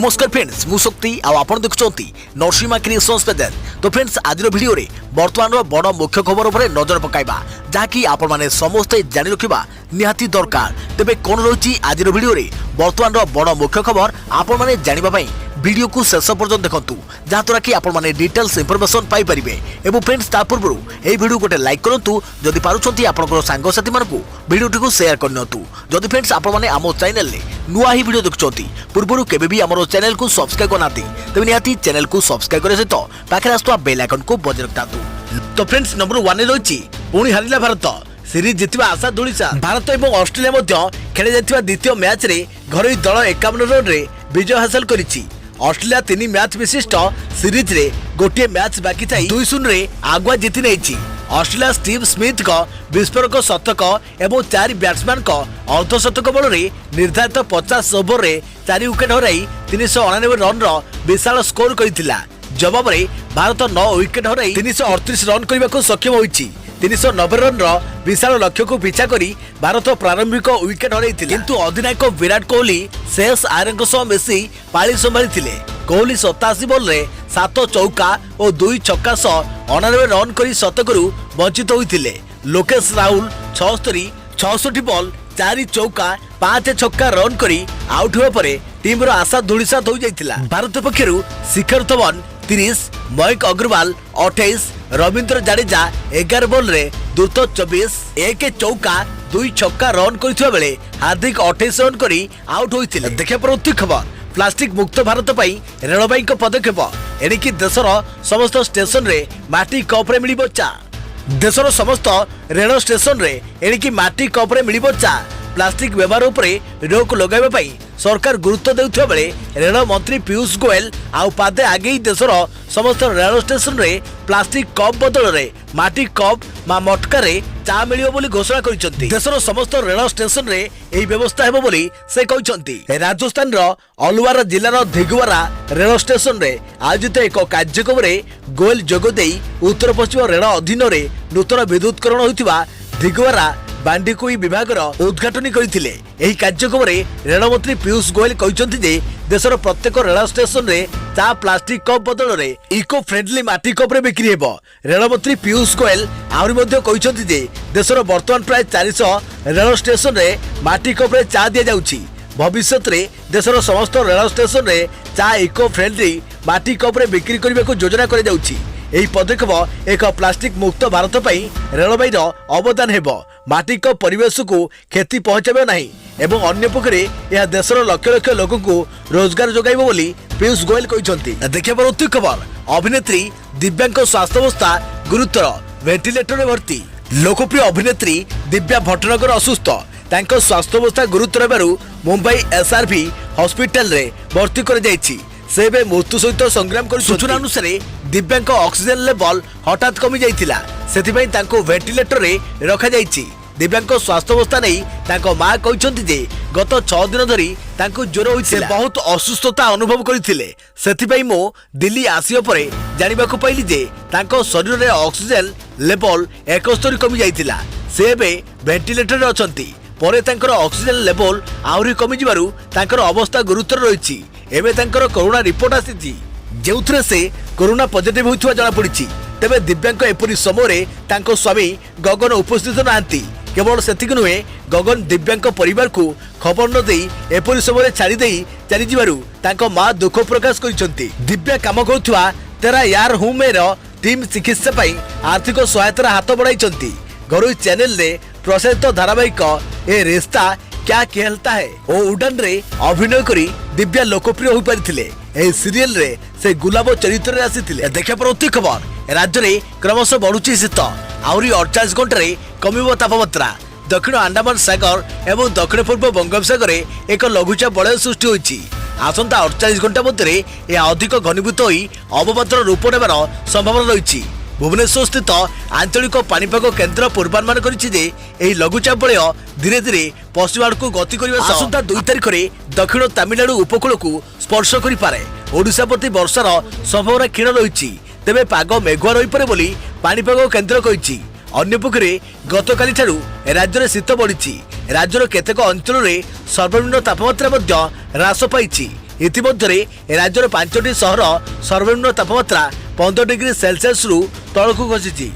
नमस्कार फ्रेंड्स मु शक्ति आपण देखुंती नरसिंहा क्रिएशंस पेज। तो फ्रेंड्स आज वीडियो रे वर्तमान बड़ मुख्य खबर उपर नजर पकाइबा जहाँकि आपण माने समस्ते जानि रखिबा निहाती दरकार। तेबे कोन रही आज वीडियो रे वर्तमान बड़ मुख्य खबर आपण माने जानिबा पई वीडियो को शेष पर्यंत देखंतु जहाँद्वारा कि आपण माने डिटेल्स इंफॉर्मेशन पाई परिबे। एवं फ्रेंड्स ता पूर्व ए वीडियो गोटे लाइक करंतु जदि पारुछंती आपनकर सांग साथी मानकु वीडियो को शेयर करनतु। जदि फ्रेंड्स आपण माने आमो चैनल ले नुआ ही वीडियो देखुछंती पूर्व केबे भी हमरो चैनल को सब्सक्राइब करनाती तबे निहाती चैनल को सब्सक्राइब करे सहित पाखे आस्तुवा बेल आइकन को बजाय रखतातु। तो फ्रेंड्स नंबर 1 रे रहिछि पुणी हारिला भारत सीरीज जितवा आशा धूलिसा। भारत एवं ऑस्ट्रेलिया मध्य खेले जायतिवा द्वितीय मैच रे घरोई दल 51 रन रे विजय हासिल करिछि। ऑस्ट्रेलिया 3 मैच विशिष्ट सीरीज रे गोटे मैच बाकी थाई 2-0 रे आगुआ जीति नेछि। ऑस्ट्रेलिया स्टीव स्मिथ का विस्फोरक शतक एवं 4 बैट्समैन का अर्धशतक बल रे निर्धारित 50 ओवर रे 4 विकेट हराई 399 रन रो विशाल स्कोर करिथिला। जवाब रे भारत 9 विकेट हराई 338 रन करने को सक्षम होइछि। 390 रन रो विशाल लक्ष्य को पिछा करी भारत प्रारंभिक विकेट हराइथिले, किंतु अधिनायक विराट कोहली शेष आयरଙ୍କ सह मिसी पाली संभाळिथिले। कोहली 87 बॉल रे 7 चौका और 2 छक्का सह 89 रन करी शतकरू वंचित होइथिले। लोकेश राहुल 66 बॉल 4 चौका 5 छक्का रन करी आउट हुआ परे टीम रो आशा धूलिसात हो जाइथिला। भारत पक्षरु शिखर धवन 30, मयंक अग्रवाल 28, रविंद्र जाडेजा 11 बॉल रे द्रुत 24, 1 चौका 2 छक्का रन करथिबा बेले हार्दिक 28 रन करी आउट होइथिले। देखा परवर्ती खबर प्लास्टिक मुक्त भारत पई रेलबाई को पदक्षेप एणिकी देशर समस्त स्टेशन रे माटी कप रे मिलिबो चा। देशर समस्त रेल स्टेशन रे एणिकी माटी कप रे मिलिबो चा। प्लास्टिक व्यवहार उपरे रोक लगाइबा पई सरकार गुरुत्व देउथिबा बेले रेल मंत्री पीयूष गोयल आउ पादे आगे देशर समस्त रेल स्टेशन रे प्लास्टिक कप बदल रे माटी कप मा मटका रे चा मिलियो बोली घोषणा करिसंती। देशर समस्त रेल स्टेशन रे एही व्यवस्था हेबो बोली से कहिसंती। राजस्थान रो अलवार जिल्लार धिगवारा रेल स्टेशन रे आयोजित एक कार्यक्रम रे गोयल जोग देई उत्तर पश्चिम रेल अधीन रे नूतन विद्युतकरण होइतिबा धिगवारा बांडीकुई विभाग उद्घाटन करथिले। एही कार्यक्रम रे रेल मंत्री पीयूष गोयल कहिसंती जे देशर प्रत्येक रेल स्टेशन रे चा प्लास्टिक कप बदल रे इको फ्रेंडली माटी कप रे बिक्री हेबो। रेल मंत्री पीयूष गोयल आउरी मध्ये कहिसंती जे देशर वर्तमान प्राय 400 रेल स्टेशन रे माटी कप रे चा दिया जाउछि। भविष्यत रे देशर समस्त रेल स्टेशन रे चा इको फ्रेंडली माटी कप रे बिक्री करबा को योजना करे जाउछि। एही पदक्षेप एक प्लास्टिक मुक्त भारत पई रेलबाई रो अवदान हेबो। माटी कप परिवेश को क्षति पहुंचाबो नहीं एवं अन्य पक्षरे यह देशर लक्ष लक्ष लोगों को रोजगार जोगाइबो बोली पीयूष गोयल कहिसंती। देखिए परवर्ती खबर अभिनेत्री दिव्यांग स्वास्थ्य अवस्था गुरुतर वेंटिलेटर रे भर्ती। लोकप्रिय अभिनेत्री दिव्या भट्टनगर असुस्थ तांको स्वास्थ्य अवस्था गुरुतर हेबारु मुंबई एसआरवी हॉस्पिटल रे भर्ती कर जायछि। से बे मृत्यु सहित संग्राम कर सूचना अनुसार दिव्यांग ऑक्सीजन लेवल हठात कमी जाइथिला, सेथिबई तांको वेंटिलेटर रे रखा जाइछि। दिव्यांग स्वास्थ्य अवस्था नहीं तांको मां कहिसंती जे गत 6 दिन धरी तांको ज्वर होइथिला, बहुत असुस्थता अनुभव करिथिले। सेथिबई मो दिल्ली आसियो परे जानिबाको पाइली जे तांको शरीर रे ऑक्सीजन लेवल 71 कमी जाइथिला। से बे वेंटिलेटर रे अछंती। परे तांकर ऑक्सीजन लेवल आउरी कमी जिबारु तांकर अवस्था गुरुतर रहिछि। एबे तांकर कोरोना रिपोर्ट आसीछि जेउथरे से कोरोना पॉजिटिव होइथुवा जणा पड़िछि। तेबे दिव्यांग एपरि समय तांको स्वामी गगन उपस्थित नांती। केवल सेतिक नुहे गगन दिव्यांग परिवार को खबर न देई एपरि समय छाड़ी देई चली जिबारु तांको मां दुख प्रकाश करिसंती। दिव्या काम करुथुवा तेरा यार होमेर टीम चिकित्सा पई आर्थिक सहायतार हाथ बढ़ाइचंती। घरोई चैनल रे प्रसारित धारावाहिक ए रिश्ता क्या कहता है ओ उड़ान रे अभिनय करी दिव्या लोकप्रिय हो पारिथिले। ए सीरियल रे से गुलाब चरित्र रे आसीथिले। देखा परवर्ती खबर राज्य रे क्रमशः बढ़ुची शीत आउरी 48 घंटा रे कमिबो तापमात्रा। दक्षिण अंडमान सागर एवं दक्षिण पूर्व बंगोपसागर एक लघुचाप वलय सृष्टि होइछि। आसंता 48 घंटा मध्य यह अधिक घनीभूत होई अवपातर रूप नेबार संभावना रहिछि। भुवनेश्वर स्थित आंचलिक पाणीपाग केन्द्र पूर्वानुमान करिछि जे एही लघुचाप वलय धीरे धीरे पश्चिम आड़ को गति करबा आसंता 2 तारिख रे दक्षिण तमिलनाडु उपकूल को स्पर्श करि पारे। ओडिशा प्रति वर्षार संभावना क्षीण रहिछि। तेबे पाग मेघुआ रहि पारे बोली पाणीपाग केन्द्र कहिछि। अन्य पक्षरे गतकाली ठारू राज्य में शीत बढ़ी। राज्यर केतेक अंचल में सर्वनिम्न तापमात्रा ह्रास पाई। ইতিমধ্যে রাজ্যের 5টি সহর সর্বনিম্ন তাপমাত্রা 15 ডিগ্রি সেলসিয়াস রু তলকু খসিছি।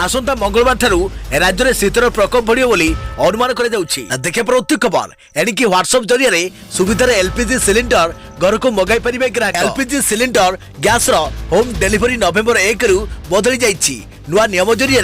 আসন্তা মঙ্গলবার ঠারু রাজ্যের শীতর প্রকোপ বড়িব বলে অনুমান করা যাচ্ছে। দেখে পরবর্তী খবর এণিকি হোয়াটসঅ্যাপ জরিয়ে সুবিধার এলপিজি সিলিন্ডর ঘরকু মগাই পারিবে গ্রাহক। এলপিজি সিলিন্ডর গ্যাসর হোম ডেলিভরি নভেম্বর 1 রু বদলি যাইছি। নূଆ নিয়ମ জরিয়ে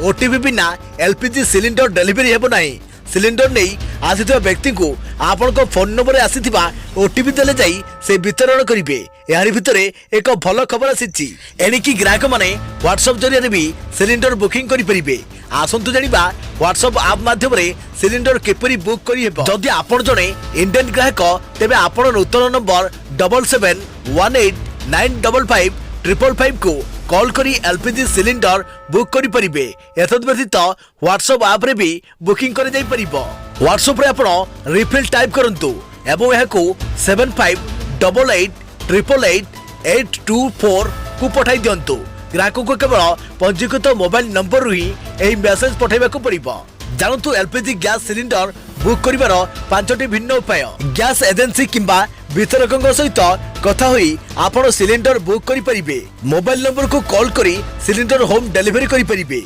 ওটিপি বিନା এলপিজি সিলিন্ডর ডেলিভরি ହେବ ନାହିଁ। সিলিন্ডর নেই আসিଥିବା ব্যক্তিଙ୍କୁ ଆପଣଙ୍କ ଫୋନ୍ ନମ୍ବରରେ ଆସିଥିବା ଓଟିପି ଦେଲେ ଯାଇ ସେ ବିତରଣ କରିବେ। ଏହାରି ଭିତରେ ଏକ ଭଲ ଖବର ଆସିଛି। ଏଣିକି ଗ୍ରାହକମାନେ ହ୍ୱାଟ୍ସଆପ୍ ଜରିଆରେ ବି ସିଲିଣ୍ଡର ବୁକିଂ କରିପାରିବେ। ଆସନ୍ତୁ ଜାଣିବା ହ୍ୱାଟ୍ସଆପ୍ ଆପ୍ ମାଧ୍ୟମରେ ସିଲିଣ୍ଡର କିପରି ବୁକ୍ କରିହେବ। ଯଦି ଆପଣ ଜଣେ ଇଣ୍ଡିଆନ୍ ଗ୍ରାହକ ତେବେ ଆପଣ ନୂତନ ନମ୍ବର 7718955555 କୁ कॉल करी एलपीजी सिलिंडर बुक करि परिबे। एतद व्यतीत व्हाट्सएप ऐप रे भी बुकिंग करे जाई परिबो। व्हाट्सएप रे आपण रिफिल टाइप करंतु एवं एहाकू 7588888824 को पठाई दियंतु। ग्राहक को केवल पंजीकृत मोबाइल नंबर रु ही एही मेसेज पठाइबा को परिबो। जानतु एलपीजी गैस सिलिंडर बुक करिवार 5टी भिन्न उपाय। गैस एजेंसी किंबा वितरकଙ୍କ सहित कथा होई आपण सिलिंडर बुक करि परिबे। मोबाइल नंबर को कॉल करी सिलिंडर होम डिलीवरी करि परिबे।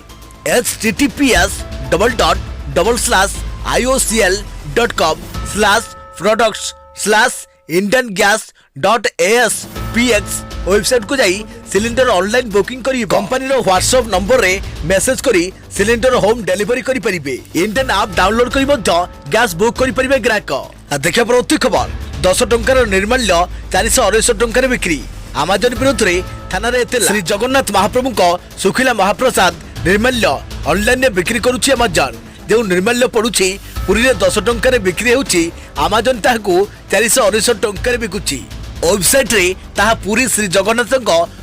https://iocl.com/products/indiangas.aspx वेबसाइट को जाई सिलिंडर ऑनलाइन बुकिंग करी कंपनी रो व्हाट्सएप नंबर रे मेसेज करी सिलिंडर होम डिलीवरी करि परिबे। इंडियन ऐप डाउनलोड करी मध्य गैस बुक करि परिबे ग्राहक। देखिया परवर्ती खबर 10 टंकार निर्माल्य 468 टंकार बिक्री। आमाजन विरोध में थाना श्री जगन्नाथ महाप्रभु को सुखिला महाप्रसाद निर्माल्य ऑनलाइन बिक्री करुछि आमाजन। जो निर्माल्य पड़ुछि पुरी 10 टंकार बिक्री होउछि आमाजन ताहाकू 468 टंकार बिकुछि। वेबसाइट रे ताहा पुरी श्री जगन्नाथ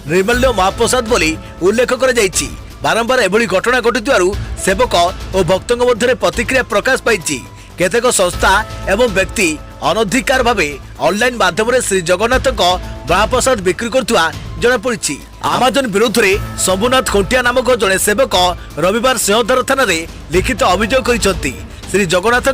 निर्माल्य महाप्रसाद बोली उल्लेख करा जायछि। बारंबार एभली घटना घटुथिबारु सेवक और भक्तों मध्य प्रतिक्रिया प्रकाश पाइछि। केतेक संस्था एवं व्यक्ति अनधिकार भावे ऑनलाइन माध्यम श्री जगन्नाथ महाप्रसाद बिक्री करुवा जना पड़ी। आमाजन विरोध में शंभुनाथ खोंटिया नामक जड़े सेवक रविवार सिंहदर थाना लिखित अभियोग करिसेंती। श्री जगन्नाथ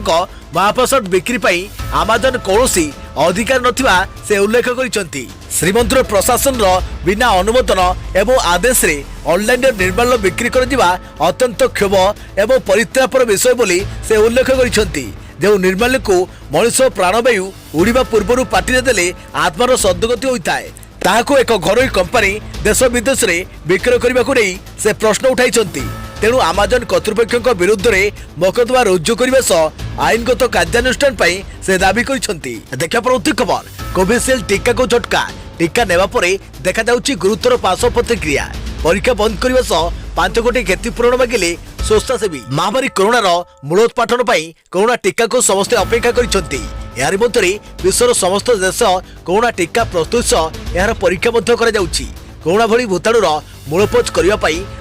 महाप्रसाद बिक्री पाई आमाजन कौनसी अधिकार नथिबा से उल्लेख करिसेंती। श्रीमंदिर प्रशासन बिना अनुमोदन एवं आदेश रे ऑनलाइन निर्माल्य बिक्री करा अत्यंत क्षोभ एवं परितापर विषय बोली से उल्लेख करिसेंती। जो निर्माल्य को मनुष्य प्राणवायु उड़ीबा पूर्व पार्टी देले आत्मार सद्गति होता है ताहाको एक घरोई कंपनी देश विदेश में बिक्री करने को नहीं से प्रश्न उठाई। तेणु आमाजन कर्तृपक्ष विरुद्ध में मोकदमा रुजु करने सह आईनगत कार्यानुष्ठान से दाबी करछंती। देखा परवर्ती खबर कोविशील्ड टीका को झटका। टीका नेबा परे देखा जाउछि गुरुतर पार्श्व प्रतिक्रिया। परीक्षा बंद करने सह 5 कोटी क्षतिपूरण मागिले स्वेच्छासेवी। महामारी कोरोनार मूलोत्पाटन कोरोना टीका को समस्ते अपेक्षा करिसेंती। यार मध्य विश्वर समस्त देश कोरोना टीका प्रस्तुत सह यार परीक्षा मध्य करा जाउछि। कोरोना भली भूताणुर मूलोपोछ करने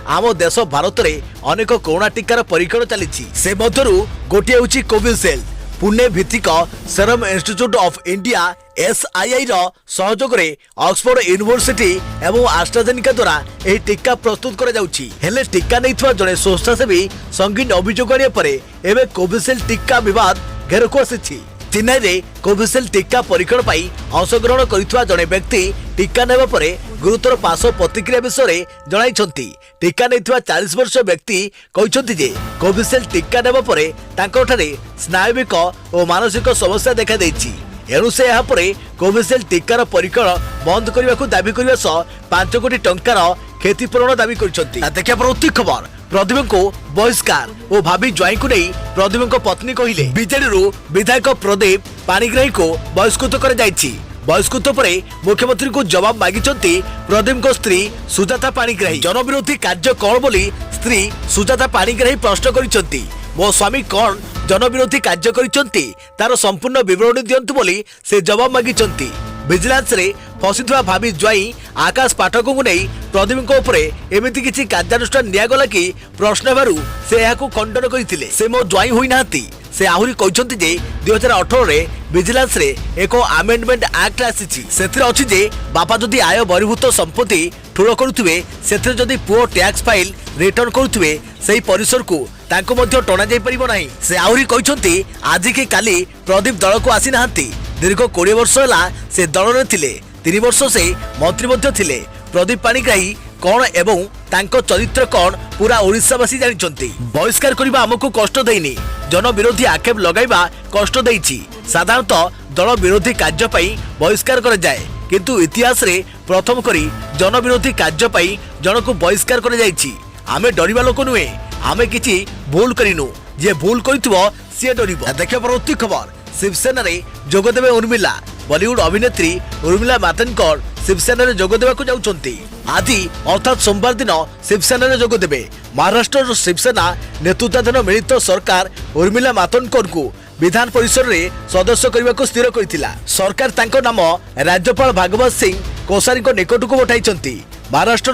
आम देश भारत में अनेक कोरोना टीकार परीक्षण चली। से मध्यरु गोटे होछि कोविशील्ड। पुणे भित्तिक Serum Institute of India SII सहयोग में ऑक्सफोर्ड यूनिवर्सिटी एवं एस्ट्राजेनेका द्वारा यह टीका प्रस्तुत करा जाउछि। हेले टीका नैथिबा जड़े स्वेच्छासेवी संगीन अभियोग आने पर एवं कोविशील्ड टीका विवाद घेरक आसी। चेन्नई रे कोविशील्ड टीका परीक्षण पाई अंशग्रहण करितवा जड़े व्यक्ति टीका नेबा परे गुरुतर पार्श्व प्रतिक्रिया विषय जणाइछंती। टीका नैथिबा 40 वर्ष व्यक्ति कहिसंती जे कोविशील्ड टीका नेबा परे तांकोठारे स्नायुविक और मानसिक समस्या देखा देछि। एणु से यहाँ पर कोविशील्ड टीकार परीक्षण बंद करने को दाबी करने सह 5 कोटी टंकार क्षतिपूरण दाबी करछंती। देखिया परवर्ती खबर प्रदीप को बहिष्कार और भाभी ज्वाई को नहीं प्रदीप पत्नी कहले बीजेडी विधायक प्रदीप पाणिग्राही को बहिष्कृत कर जायछि। बहिष्कृत पर मुख्यमंत्री को जवाब मागिचंती प्रदीप स्त्री सुजाता पाणिग्राही। जनविरोधी कार्य कौन बोली स्त्री सुजाता पाणिग्राही प्रश्न करिसंती। मो स्वामी कौन जनविरोधी कार्य करिसंती तार संपूर्ण विवरणी दियंतु बोली से जवाब मागिचंती। विजिलेंस रे फसिथुआ भाभी ज्वाई आकाश पाठक को नहीं प्रदीप एमती किसी कार्यानुष्ठान निगला कि प्रश्न हेबारु से यहां खंडन करथिले। से मो ज्वाई होई नाहंती। से आहुरी कहते जे 2018 रे विजिलेंस रे एक आमेंडमेंट एक्ट आसी से जे बापा जदि आय बहिर्भूत संपत्ति ठूल करुवे से जदि पुओ टैक्स फाइल रिटर्न करुवे से परिसर को तांको मध्य टणा जाई परिबो नाही। से आहुरी कहते आज कि काली प्रदीप दल को आसी नाहंती दीर्घ 20 वर्ष है से दल में थिले 3 वर्ष से मंत्री मध्य थिले। प्रदीप पाणिग्राही कौन एवं तांको चरित्र कौन पूरा ओडिशावासी जानिचंती। बहिष्कार करबा हमकु कष्ट देइनी, जन विरोधी आक्षेप लगाइबा कष्ट देइछि। साधारणतः दल विरोधी कार्य पई बहिष्कार कर जाए, किंतु इतिहास रे प्रथम करी जन विरोधी कार्य पई जनकु बहिष्कार कर जाइछि। आमे डरिबा लोक नुहे, आमे किछि भूल करिनु, जे भूल करितबो से डरिबो। देखियो परवर्ती खबर, शिवसेना रे जोगदेवे उर्मिला। बॉलीवुड अभिनेत्री उर्मिला मातोंडकर शिवसेना रे जोगदेवा जाउछंती। आज अर्थात सोमवार दिन शिवसेना रे जोगदेवे। महाराष्ट्र शिवसेना नेतृत्वाधीन मिलित सरकार उर्मिला मातोंडकर को विधान परिषद रे सदस्य करने को स्थिर करथिला। सरकार तांको नाम राज्यपाल भागवत सिंह कोश्यारी को निकट को पठाइछंती। महाराष्ट्र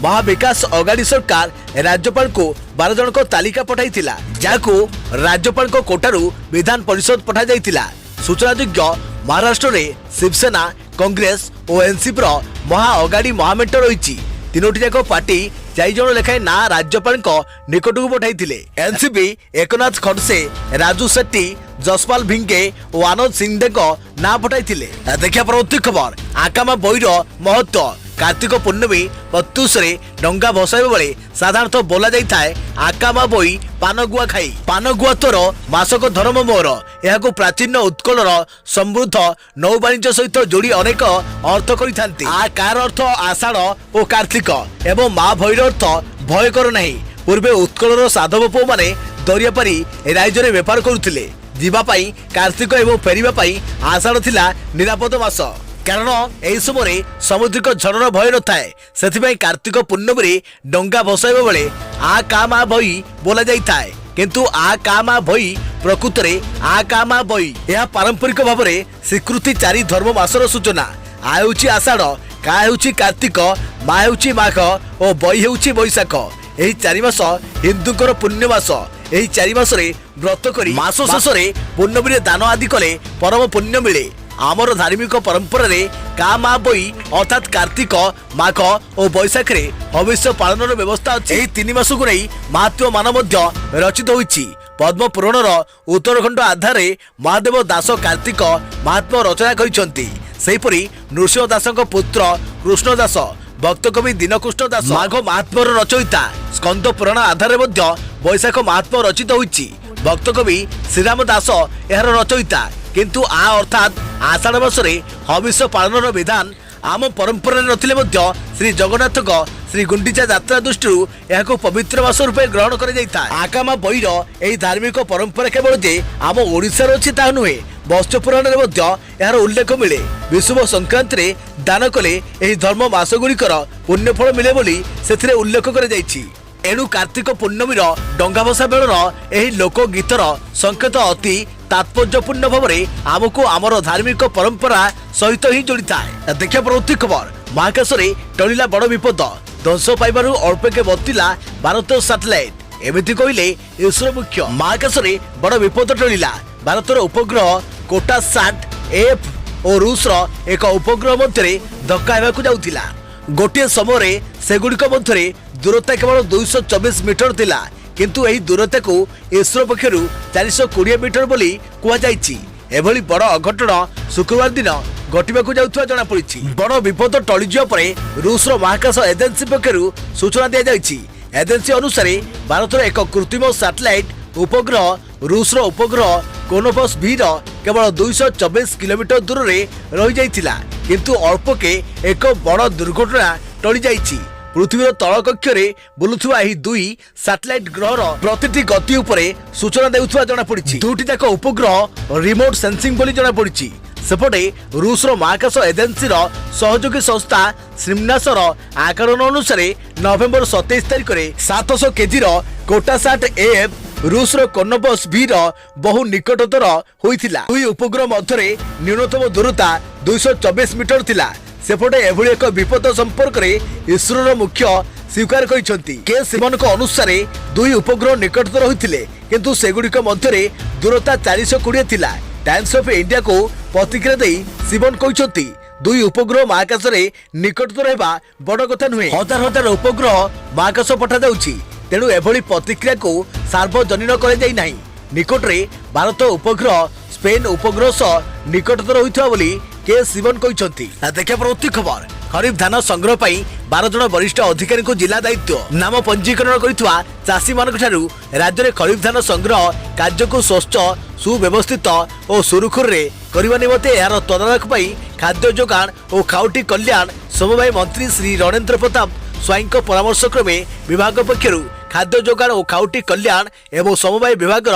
महाविकास अगाड़ी सरकार राज्यपाल को 12 जन को तालिका पठाइथिला, जाको राज्यपाल को कोटारू विधान परिषद पठा जाइथिला। सूचनायोग्य महाराष्ट्र रे शिवसेना, कांग्रेस और एनसीपी महा अगाड़ी महामेंट रही। तीनोटी जाक पार्टी 4 जन लेखाएं ना राज्यपाल निकट को पठाई। एनसीपी एकनाथ खड़से, राजू शेट्टी, जसपाल भिंगे और आनंद सिंह ना पठाई। देखिए परवर्ती खबर, आकामा बईर महत्व। कार्तिक पूर्णमी प्रत्युष डंगा भसाइबा बेले साधारणतः बोला जाए आकामा बई पानगुआ खाई। पानगुआ तोर मासक धर्म मोर। यह प्राचीन उत्कलर समृद्ध नौ वाणिज्य सहित जोड़ी अनेक अर्थ करिथांती। आ कार अर्थ आषाढ़ और कार्तिक एवं माँ भैर अर्थ भय कर नहीं। पूर्वे उत्कलर साधव पुओ माने दरिया पारी राज्य में बेपार करुथिले। जीवा पाई कार्तिक एवं फेरिबा पाई आषाढ़ थिला निरापद मास, कारण एही समय समुद्रिक झड़र भय न थाए। सेथिबाई कार्तिक पूर्णमी डंगा भसाइबा बेले आ का मा बई बोला जाई थाए, किंतु आ का मा बई प्रकृत रे आ का मा बई। यह पारंपरिक भाव में स्वीकृति 4 धर्म मासर सूचना। आ हेउची आषाढ़, का हेउची कार्तिक, मा हेउची माघ और बई हेउची बैशाख। एही 4 मास हिंदुकर पुण्य मास। एही 4 मास रे व्रत करी मास शेष रे पूर्णमी दान आदि कले परम पुण्य मिले। आमर धार्मिक परंपरा रे का मा बई अर्थात कार्तिक, माघ और बैशाख रे भविष्य पालन व्यवस्था अछि। एही 3 मास को नहीं महात्म्य मान मध्य रचित होइछि। पद्म पुराणर उत्तरखंड आधार रे महादेव दास कार्तिक महात्म्य रचना करिसंती। सेहिपरि नृसिंह दासक पुत्र कृष्ण दास, भक्त कवि दीनकृष्ण दास माघ महात्म्यर रचयिता। स्कंद पुराण आधार रे मध्य बैशाख महात्म्य रचित होइछि। भक्त कवि श्रीराम दास एहार रचयिता, किंतु आ अर्थात आषाढ़ मासरे हविष्य पालन विधान आम परंपरा नथिले मध्य श्री जगन्नाथ श्री गुंडीचा यात्रा दृष्टि यह पवित्र मास रूपे ग्रहण कर जाइता। आकामा बईर एही धार्मिक परंपरा केवल जे आम ओडिशार अछि ता नुहे, मत्स्य पुराण रे मध्य यार उल्लेख मिले। विषुव संक्रांति रे दान कले एही धर्म मास गुड़िकर पुण्यफल मिले बोली सेथिरे उल्लेख कर जाइछि। एणु कार्तिक पूर्णमीर डंगा भसा बेलर एही लोक गीतर संकेत अति तात्पर्यपूर्ण भाव में आमको आमर धार्मिक परंपरा सहित ही जोड़ी थाए। देखिए परवर्ती खबर, महाकाश रे टलिला बड़ विपद। ध्वंस पाइबारु अल्पके बतिला भारत सैटेलाइट। एमिति कहिले इसरो मुख्य। महाकाश रे बड़ विपद टलिला। भारतर उपग्रह कोटासाट एफ और रूसर एक उपग्रह मध्य धक्का हेबाकु जाउथिला। गोटे समय सेगुड़िक मध्य दूरता केवल 224 मीटर थिला, किंतु एही दूरता को इसरो पक्षर 420 मीटर बोली कुआ जाइछि। एभली बड़ अघटन शुक्रवार दिन घटिबाकु जाउथवा जणा पड़िछि। बड़ विपद टळिजिया परे रूसर महाकाश एजेंसी पक्षर सूचना दिया जाइछि। एजेंसी अनुसार भारतर एक कृत्रिम सैटेलाइट उपग्रह रूसर उपग्रह कोनोपस भी केवल 224 किलोमीटर दूर रे रही जाइथिला, किंतु अल्पके एक बड़ दुर्घटना टळि जाइछि। पृथ्वीर तल कक्ष रे बुलुथुवा एही 2 सैटेलाइट ग्रहर प्रतिटी गति उपरे सूचना देउथवा जणा पड़िछि। दुटी जाक उपग्रह रिमोट सेंसिंग बोली जणा पड़िछि। सेपटे रूसर महाकाश एजेंसीर सहयोगी संस्था श्रीमनासर आकलन अनुसार नवेम्बर 27 तारिख में 700 केजी कोटासाट एफ रूसर कोनोपस भी बहु निकटतर होइथिला। दुई उपग्रह मध्य न्यूनतम दूरता 224 मीटर थिला। सेपटे एभली एक विपद संपर्क में इसरोर मुख्य स्वीकार करिसंती। के सिमन को अनुसार दुई उपग्रह निकटतर होइथिले, किंतु सेगुड़िक मध्य दूरता 420 थिला। टाइम्स ऑफ इंडिया को प्रतिक्रिया दे सिमन कहिसंती दुई उपग्रह महाकाश रे निकटतर हेबा बड़ कथा नुहे। हजार हजार उपग्रह महाकाश पठा जाउछि, तेणु एभली प्रतिक्रिया को सार्वजनीन करे जाई नाही। निकटरे भारत उपग्रह स्पेन उपग्रह सह निकटतर होइथवा बोली के शिवन कहते। देखिए परवर्ती खबर खरीफ धान संग्रह पर 12 जन वरिष्ठ अधिकारी को जिला दायित्व नाम पंजीकरण करिथवा चाषी मानक ठारू राज्य में खरीफ धान संग्रह कार्य को स्वच्छ सुव्यवस्थित और सुरुखुर रे करबा निमते यार तदारख पई खाद्य जोगान और खाउटी कल्याण समवाय मंत्री श्री रणेंद्र प्रताप स्वाईं परामर्श क्रमे विभाग पक्षरु खाद्य जोगान और खाउटी कल्याण एवं समवाय विभाग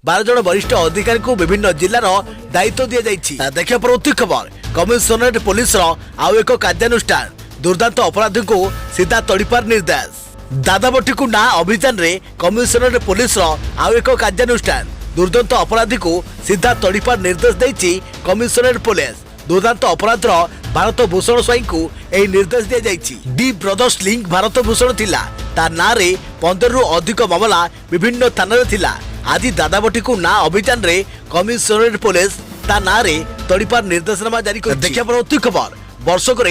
12 जन वरिष्ठ अधिकारी को विभिन्न जिलार दायित्व दि जाइछि। देखिए परवर्ती खबर कमिशनरेट पुलिस आउ एक कार्यानुष्ठान दुर्दांत अपराधी को सीधा तड़ीपार निर्देश दादाबटी को ना अभियान रे कमिशनरेट पुलिस आउ एक कार्यानुष्ठान दुर्दांत अपराधी को सीधा तड़ीपार निर्देश देछि कमिशनरेट पुलिस दुर्दांत अपराधर भारत भूषण स्वाईं को यह निर्देश दि जाइछि। D Brothers link Bharat Bhushan थिला तार ना रे 15 रु अधिक मामला विभिन्न थाना रे थिला आज दादाबटी को ना अभियान रे कमिशनरेट पुलिस ता ना रे तड़ीपार निर्देशनामा जारी कर। देखिए परवर्ती खबर वर्षक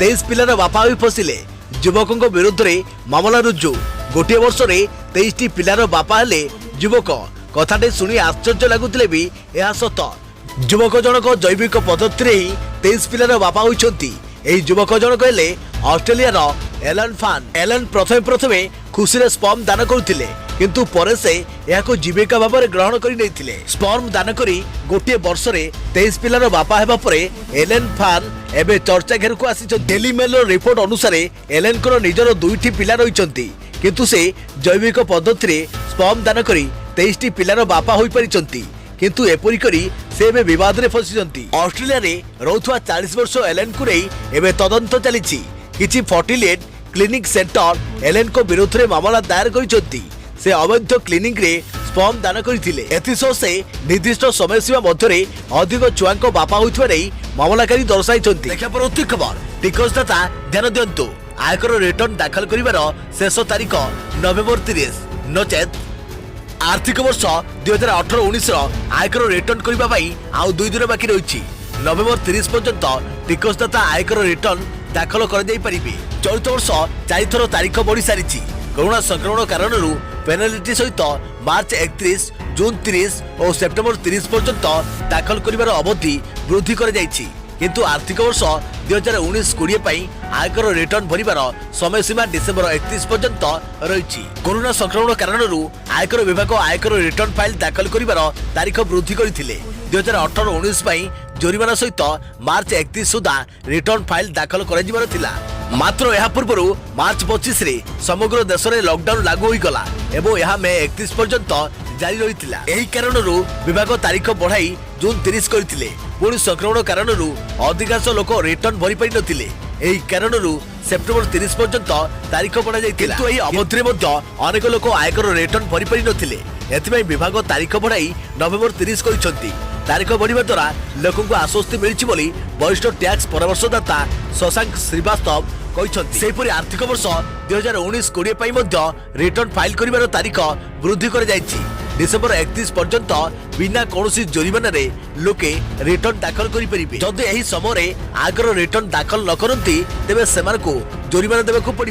23 पिलार बापा होई फसिले युवकों विरुद्ध रे मामला रुजु गोटे वर्ष 23 पिलार बापा हेले युवक कथाटे शुणी आश्चर्य लगुले भी यह सत युवक जनक जैविक पद्धति ही 23 पिलार बापा होइछंती। एही युवक जनक हेले ऑस्ट्रेलिया एलन फान एलन प्रथमे खुशी रे स्पर्म दान करथिले किंतु परे से याको जीविका भाव में ग्रहण करि नैथिले स्पर्म दान करी गोटे वर्ष 23 पिलार बापा हेबा परे एलन फान एबे चर्चा घेर को आसी। डेली मेल रिपोर्ट अनुसार एलन को निजर 2टी पिला रहिचंती किंतु से जैविक पद्धति रे स्पर्म दान करी 23टी पिलार बापा होई परिचंती किंतु एपरी करी से एबे विवाद रे फसिचंती। ऑस्ट्रेलिया रे रहउथवा 40 वर्ष एलन को रे एबे तदंत चलीछि किछि फर्टिलेट क्लिनिक सेंटर एलन को विरोध रे मामला दायर करिसंती से अवैध क्लिनिक रे स्पर्म दान करथिले एतिसो से निर्दिष्ट समय सीमा मध्य रे अधिक छुआंको बापा होइथवा रे मामलाकारी दर्शाइछंती। देखा परवर्ती खबर टिकसदाता ध्यान दियंतु आयकर रिटर्न दाखल करिवार शेष तारीख नवेम्बर 30 नचेत आर्थिक वर्ष 2018-19 आयकर रिटर्न करबा पई आउ 2 दिन बाकी रहिछि। नवेम्बर 30 पर्यंत टिकसदाता आयकर रिटर्न दाखल कर जाई परिबे। चलित वर्ष 4 थर तारीख बढ़ी सारिछि। कोरोना संक्रमण कारणरू पेनाल्टी सहित मार्च 31 जून 30 और सेप्टेम्बर 30 पर्यंत दाखल करिवार अवधि वृद्धि कर जाइछि किंतु आर्थिक वर्ष 2019-20 पई आयकर रिटर्न भरिबार समय सीमा डिसेंबर 31 पर्यंत रहिछि। कोरोना संक्रमण कारणरू आयकर विभाग आयकर रिटर्न फाइल दाखल करिबार तारीख वृद्धि करथिले। 2018-19 पई जोरिमाना सहित मार्च 31 सुधा रिटर्न फाइल दाखल कराजिबार थिला मात्र यह पूर्व मार्च 25 रे समग्र देश में लॉकडाउन लागू होई गला एवं यह मे 31 पर्यंत जारी रहिथिला। एही कारणरू विभाग तारीख बढ़ाई जून 30 करथिले पुणी संक्रमण कारणरू अधिकांश लोक रिटर्न भरि पारि नथिले एही कारणरू सेप्टेम्बर 30 पर्यंत तारीख बढ़ा जाइथिला किंतु एही अवधिरे मध्ये अनेक लोक आयकर रिटर्न भरि पारि नथिले एथिमै विभाग तारीख बढ़ाई नवेम्बर 30 करिसंती। तारीख बढ़िबा द्वारा लोकଙ୍କୁ आश्वस्ति मिलिछि बोली वरिष्ठ टैक्स परामर्शदाता शशांक श्रीवास्तव कहिसंती। सेहिपरि आर्थिक वर्ष 2019-20 पई मध्ये रिटर्न फाइल करिबार तारीख वृद्धि कर जाइछि। डिसेंबर 31 पर्यंत बिना कौनसी जोरिमाना रे लोके रिटर्न दाखल करि परिबे। जदि एही समय आयकर रिटर्न दाखल न करंती तेबे सेमानकु जोरिमाना देबाकू पड़ि।